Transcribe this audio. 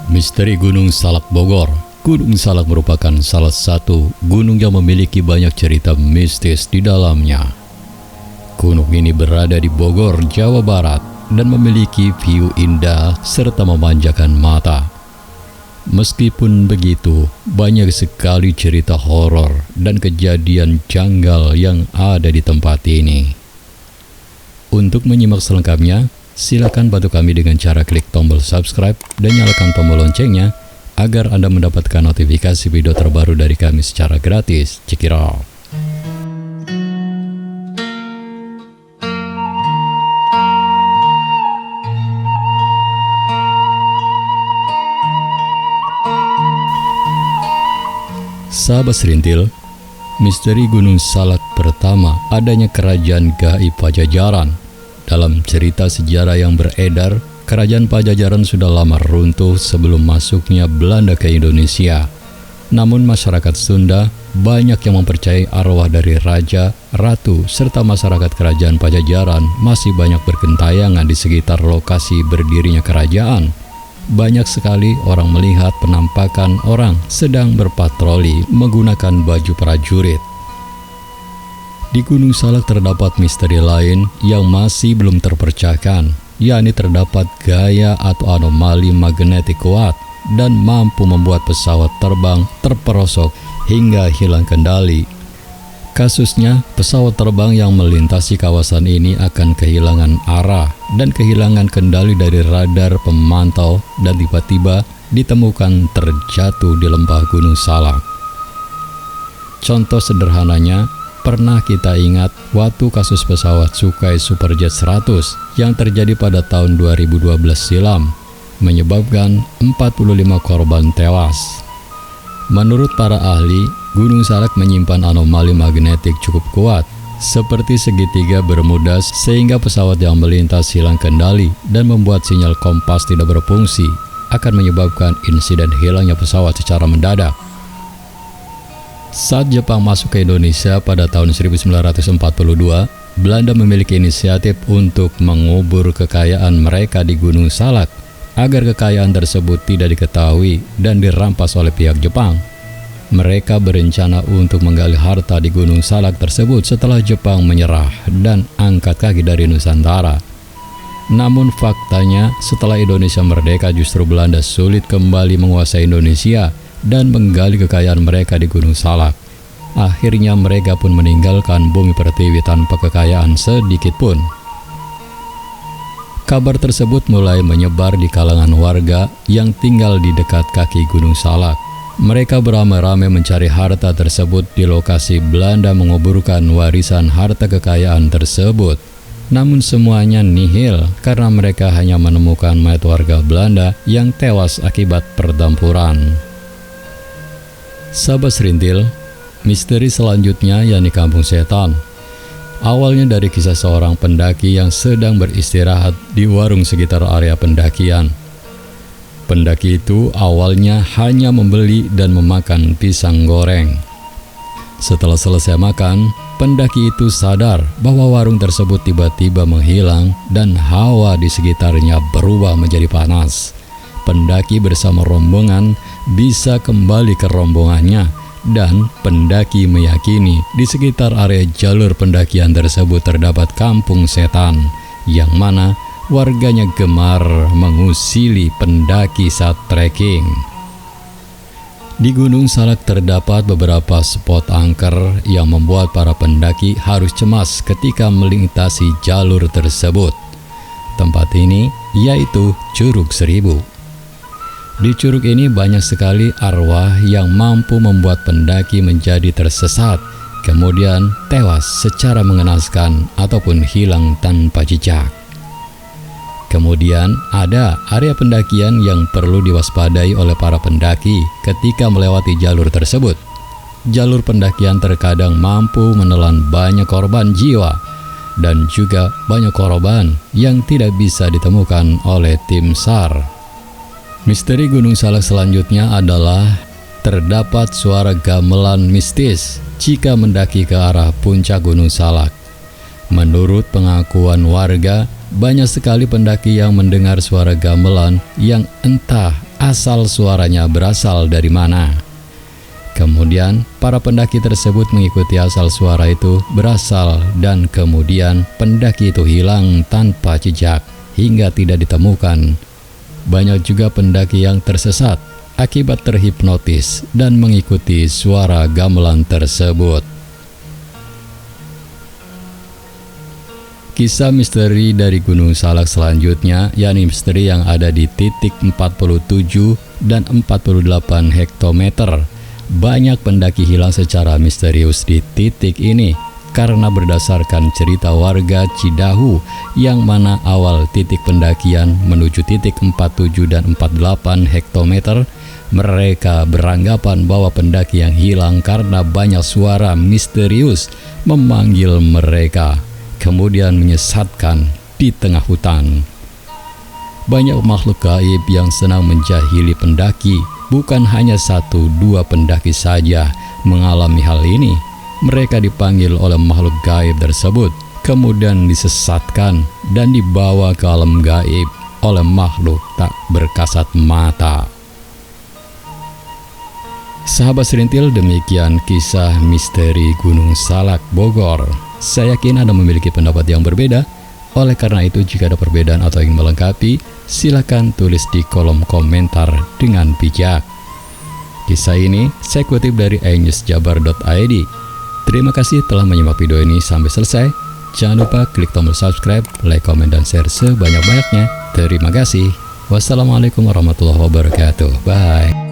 Misteri Gunung Salak Bogor. Gunung Salak merupakan salah satu gunung yang memiliki banyak cerita mistis di dalamnya. Gunung ini berada di Bogor, Jawa Barat, dan memiliki view indah serta memanjakan mata. Meskipun begitu, banyak sekali cerita horor dan kejadian janggal yang ada di tempat ini. Untuk menyimak selengkapnya, silakan bantu kami dengan cara klik tombol subscribe dan nyalakan tombol loncengnya agar Anda mendapatkan notifikasi video terbaru dari kami secara gratis. Check it out. Sahabat Serintil, misteri Gunung Salak pertama adanya kerajaan gaib Pajajaran. Dalam cerita sejarah yang beredar, kerajaan Pajajaran sudah lama runtuh sebelum masuknya Belanda ke Indonesia. Namun masyarakat Sunda banyak yang mempercayai arwah dari raja, ratu, serta masyarakat kerajaan Pajajaran masih banyak bergentayangan di sekitar lokasi berdirinya kerajaan. Banyak sekali orang melihat penampakan orang sedang berpatroli menggunakan baju prajurit. Di Gunung Salak terdapat misteri lain yang masih belum terpecahkan, yakni terdapat gaya atau anomali magnetik kuat dan mampu membuat pesawat terbang terperosok hingga hilang kendali. Kasusnya, pesawat terbang yang melintasi kawasan ini akan kehilangan arah dan kehilangan kendali dari radar pemantau dan tiba-tiba ditemukan terjatuh di lembah Gunung Salak. Contoh sederhananya, pernah kita ingat waktu kasus pesawat Sukhoi Superjet 100 yang terjadi pada tahun 2012 silam, menyebabkan 45 korban tewas. Menurut para ahli, Gunung Salak menyimpan anomali magnetik cukup kuat, seperti segitiga Bermudas, sehingga pesawat yang melintas hilang kendali dan membuat sinyal kompas tidak berfungsi, akan menyebabkan insiden hilangnya pesawat secara mendadak. Saat Jepang masuk ke Indonesia pada tahun 1942, Belanda memiliki inisiatif untuk mengubur kekayaan mereka di Gunung Salak agar kekayaan tersebut tidak diketahui dan dirampas oleh pihak Jepang. Mereka berencana untuk menggali harta di Gunung Salak tersebut setelah Jepang menyerah dan angkat kaki dari Nusantara. Namun faktanya, setelah Indonesia merdeka justru Belanda sulit kembali menguasai Indonesia dan menggali kekayaan mereka di Gunung Salak. Akhirnya mereka pun meninggalkan bumi pertiwi tanpa kekayaan sedikit pun. Kabar tersebut mulai menyebar di kalangan warga yang tinggal di dekat kaki Gunung Salak. Mereka beramai-ramai mencari harta tersebut di lokasi Belanda menguburkan warisan harta kekayaan tersebut. Namun semuanya nihil karena mereka hanya menemukan mayat warga Belanda yang tewas akibat pertempuran. Sahabat Serintil, misteri selanjutnya yakni Kampung Setan. Awalnya dari kisah seorang pendaki yang sedang beristirahat di warung sekitar area pendakian. Pendaki itu awalnya hanya membeli dan memakan pisang goreng. Setelah selesai makan, pendaki itu sadar bahwa warung tersebut tiba-tiba menghilang dan hawa di sekitarnya berubah menjadi panas. Pendaki bersama rombongan bisa kembali ke rombongannya dan pendaki meyakini di sekitar area jalur pendakian tersebut terdapat kampung setan yang mana warganya gemar mengusili pendaki saat trekking. Di Gunung Salak terdapat beberapa spot angker yang membuat para pendaki harus cemas ketika melintasi jalur tersebut. Tempat ini yaitu Curug Seribu. Di curug ini banyak sekali arwah yang mampu membuat pendaki menjadi tersesat, kemudian tewas secara mengenaskan ataupun hilang tanpa jejak. Kemudian ada area pendakian yang perlu diwaspadai oleh para pendaki ketika melewati jalur tersebut. Jalur pendakian terkadang mampu menelan banyak korban jiwa dan juga banyak korban yang tidak bisa ditemukan oleh tim SAR. Misteri Gunung Salak selanjutnya adalah terdapat suara gamelan mistis jika mendaki ke arah puncak Gunung Salak. Menurut pengakuan warga, banyak sekali pendaki yang mendengar suara gamelan yang entah asal suaranya berasal dari mana. Kemudian para pendaki tersebut mengikuti asal suara itu berasal, dan kemudian pendaki itu hilang tanpa jejak hingga tidak ditemukan. Banyak juga pendaki yang tersesat akibat terhipnotis dan mengikuti suara gamelan tersebut. Kisah misteri dari Gunung Salak selanjutnya, yakni misteri yang ada di titik 47 dan 48 hektometer. Banyak pendaki hilang secara misterius di titik ini karena berdasarkan cerita warga Cidahu, yang mana awal titik pendakian menuju titik 47 dan 48 hektometer, mereka beranggapan bahwa pendaki yang hilang karena banyak suara misterius memanggil mereka, kemudian menyesatkan di tengah hutan. Banyak makhluk gaib yang senang menjahili pendaki. Bukan hanya 1-2 pendaki saja mengalami hal ini. Mereka dipanggil oleh makhluk gaib tersebut, kemudian disesatkan dan dibawa ke alam gaib oleh makhluk tak berkasat mata. Sahabat Serintil, demikian kisah misteri Gunung Salak Bogor. Saya yakin Anda memiliki pendapat yang berbeda. Oleh karena itu, jika ada perbedaan atau ingin melengkapi, silakan tulis di kolom komentar dengan bijak. Kisah ini saya kutip dari iNewsJabar.id. Terima kasih telah menyimak video ini sampai selesai. Jangan lupa klik tombol subscribe, like, komen, dan share sebanyak-banyaknya. Terima kasih. Wassalamualaikum warahmatullahi wabarakatuh. Bye.